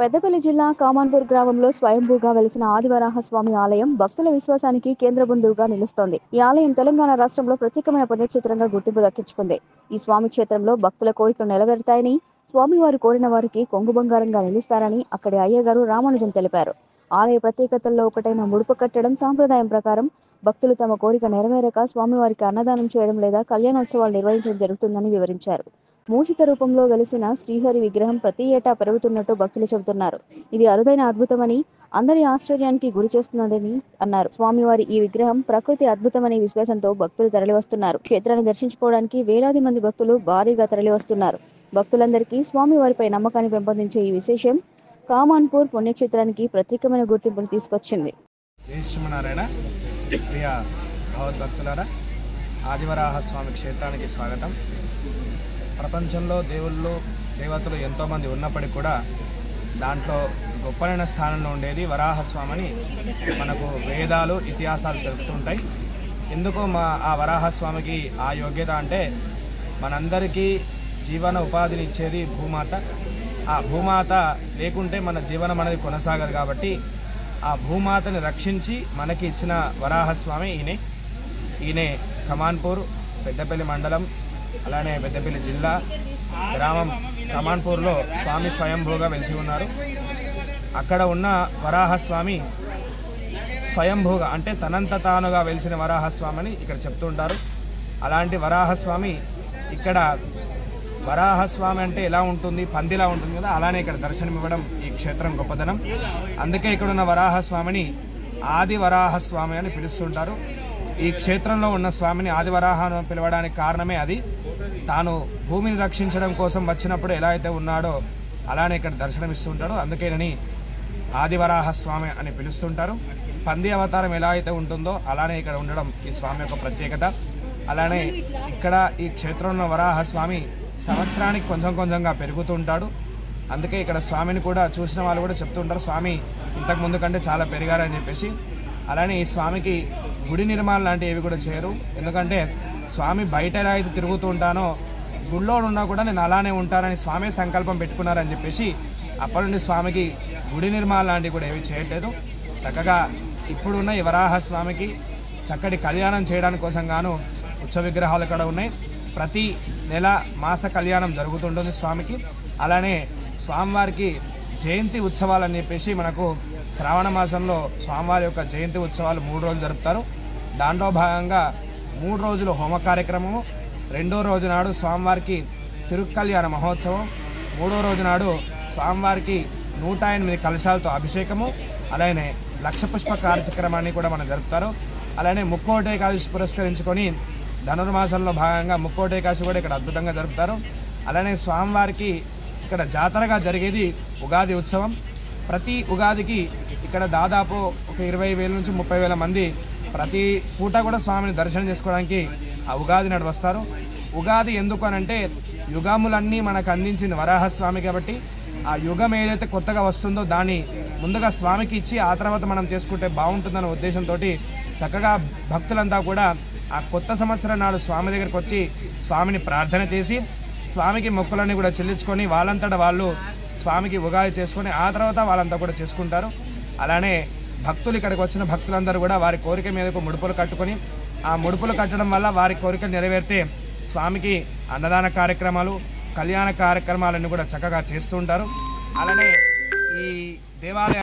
పెద్దపల్లి జిల్లా కామాన్పూర్ గ్రామంలో స్వయంభూగా వెలిసిన ఆదివరాహ స్వామి ఆలయం భక్తుల విశ్వాసానికి కేంద్ర బిందువుగా నిలుస్తోంది. ఈ ఆలయం తెలంగాణ రాష్ట్రంలో ప్రత్యేకమైన పుణ్యక్షేత్రంగా గుర్తింపు దక్కించుకుంది. ఈ స్వామి క్షేత్రంలో భక్తుల కోరికలు నెరవేరుతాయని, స్వామివారు కోరిన వారికి కొంగు బంగారంగా నిలుస్తారని అక్కడి అయ్యగారు రామానుజం తెలిపారు. ఆలయ ప్రత్యేకతల్లో ఒకటైన ముడుపు కట్టడం సాంప్రదాయం ప్రకారం భక్తులు తమ కోరిక నెరవేరక స్వామివారికి అన్నదానం చేయడం లేదా కళ్యాణోత్సవాలు నిర్వహించడం జరుగుతుందని వివరించారు. మూషిక రూపంలో వెలిసిన శ్రీహరి విగ్రహం ప్రతి ఏటా పెరుగుతున్నట్టు భక్తులు చెబుతున్నారు. ఇది అరుదైన అద్భుతమని, అందరి ఆశ్చర్యానికి గురి చేస్తున్నదని అన్నారు. స్వామివారి ఈ విగ్రహం ప్రకృతి అద్భుతమనే విశ్వాసంతో భక్తులు తరలివస్తున్నారు. క్షేత్రాన్ని దర్శించుకోవడానికి వేలాది మంది భక్తులు భారీగా తరలివస్తున్నారు. భక్తులందరికీ స్వామివారిపై నమ్మకాన్ని పెంపొందించే ఈ విశేషం కామాన్పూర్ పుణ్యక్షేత్రానికి ప్రత్యేకమైన గుర్తింపును తీసుకొచ్చింది. ప్రియ భగవద్భక్తులారా, ఆదివరాహ స్వామి క్షేత్రానికి స్వాగతం. ప్రపంచంలో దేవతలు ఎంతోమంది ఉన్నప్పటికీ కూడా దాంట్లో గొప్పనైన స్థానంలో ఉండేది వరాహస్వామిని మనకు వేదాలు ఇతిహాసాలు తెలుపుతుంటాయి. ఎందుకు ఆ వరాహస్వామికి ఆ యోగ్యత అంటే, మనందరికీ జీవన ఉపాధిని ఇచ్చేది భూమాత. ఆ భూమాత లేకుంటే మన జీవనం అనేది కొనసాగదు. కాబట్టి ఆ భూమాతని రక్షించి మనకి ఇచ్చిన వరాహస్వామి ఈయనే కమాన్పూర్ పెద్దపల్లి మండలం, అలానే పెద్దపల్లి జిల్లా గ్రామం కమాన్పూర్లో స్వామి స్వయంభూగా వెలిసి ఉన్నారు. అక్కడ ఉన్న వరాహస్వామి స్వయంభూగా అంటే తనంత తానుగా వెలిసిన వరాహస్వామిని ఇక్కడ చెప్తుంటారు. అలాంటి వరాహస్వామి ఇక్కడ వరాహస్వామి అంటే ఎలా ఉంటుంది, పందిలా ఉంటుంది కదా, అలానే ఇక్కడ దర్శనమివ్వడం ఈ క్షేత్రం గొప్పదనం. అందుకే ఇక్కడ ఉన్న వరాహస్వామిని ఆది వరాహస్వామి అని పిలుస్తుంటారు. ఈ క్షేత్రంలో ఉన్న స్వామిని ఆదివరాహను పిలవడానికి కారణమే అది. తాను భూమిని రక్షించడం కోసం వచ్చినప్పుడు ఎలా అయితే ఉన్నాడో అలానే ఇక్కడ దర్శనమిస్తుంటాడు. అందుకేనని ఆదివరాహ స్వామి అని పిలుస్తుంటారు. పంది అవతారం ఎలా అయితే ఉంటుందో అలానే ఇక్కడ ఉండడం ఈ స్వామి యొక్క ప్రత్యేకత. అలానే ఇక్కడ ఈ క్షేత్రంలో వరాహ స్వామి సంవత్సరానికి కొంచెం కొంచెంగా పెరుగుతుంటాడు. అందుకే ఇక్కడ స్వామిని కూడా చూసిన వాళ్ళు కూడా చెప్తుంటారు, స్వామి ఇంతకు ముందు కంటే చాలా పెరిగారని చెప్పేసి. అలానే ఈ స్వామికి గుడి నిర్మాణం లాంటివి ఏవి కూడా చేయరు. ఎందుకంటే స్వామి బయట ఎలా అయితే తిరుగుతూ ఉంటానో గుడిలో ఉన్నా కూడా నేను అలానే ఉంటానని స్వామి సంకల్పం పెట్టుకున్నారని చెప్పేసి అప్పటి నుండి స్వామికి గుడి నిర్మాణం లాంటివి కూడా ఏవి చేయట్లేదు. చక్కగా ఇప్పుడున్న ఈ వరాహ స్వామికి చక్కటి కళ్యాణం చేయడానికి కోసం గాను ఉత్సవ విగ్రహాలు కూడా ఉన్నాయి. ప్రతి నెల మాస కళ్యాణం జరుగుతుంటుంది స్వామికి. అలానే స్వామివారికి జయంతి ఉత్సవాలు అని చెప్పేసి మనకు శ్రావణ మాసంలో స్వామివారి యొక్క జయంతి ఉత్సవాలు 3 రోజులు జరుపుతారు. దాంట్లో భాగంగా 3 రోజులు హోమ కార్యక్రమము, 2వ రోజు నాడు స్వామివారికి తిరుకల్యాణ మహోత్సవం, 3వ రోజు నాడు స్వామివారికి 108 కలశాలతో అభిషేకము, అలానే లక్ష పుష్ప కార్యక్రమాన్ని కూడా మనం జరుపుతారు. అలానే ముక్కోటి ఏకాదశి పురస్కరించుకొని ధనుర్మాసంలో భాగంగా ముక్కోటి ఏకాదశి కూడా ఇక్కడ అద్భుతంగా జరుపుతారు. అలానే స్వామివారికి ఇక్కడ జాతరగా జరిగేది ఉగాది ఉత్సవం. ప్రతి ఉగాదికి ఇక్కడ దాదాపు ఒక 20,000 నుంచి 30,000 మంది ప్రతి పూట కూడా స్వామిని దర్శనం చేసుకోవడానికి ఆ ఉగాది నాడు వస్తారు. ఉగాది ఎందుకు అనంటే, యుగములన్నీ మనకు అందించింది వరాహస్వామి కాబట్టి ఆ యుగం ఏదైతే కొత్తగా వస్తుందో దాన్ని ముందుగా స్వామికి ఇచ్చి ఆ తర్వాత మనం చేసుకుంటే బాగుంటుందన్న ఉద్దేశంతో చక్కగా భక్తులంతా కూడా ఆ కొత్త సంవత్సరం నాడు స్వామి దగ్గరికి వచ్చి స్వామిని ప్రార్థన చేసి స్వామికి మొక్కులన్నీ కూడా చెల్లించుకొని వాళ్ళంతటా వాళ్ళు స్వామికి ఉగాది చేసుకొని ఆ తర్వాత వాళ్ళంతా కూడా చేసుకుంటారు. అలానే భక్తులు ఇక్కడికి వచ్చిన భక్తులందరూ కూడా వారి కోరిక మీదకు ముడుపులు కట్టుకొని ఆ ముడుపులు కట్టడం వల్ల వారి కోరికలు నెరవేరితే స్వామికి అన్నదాన కార్యక్రమాలు, కళ్యాణ కార్యక్రమాలన్నీ కూడా చక్కగా చేస్తూ ఉంటారు. అలానే ఈ దేవాలయ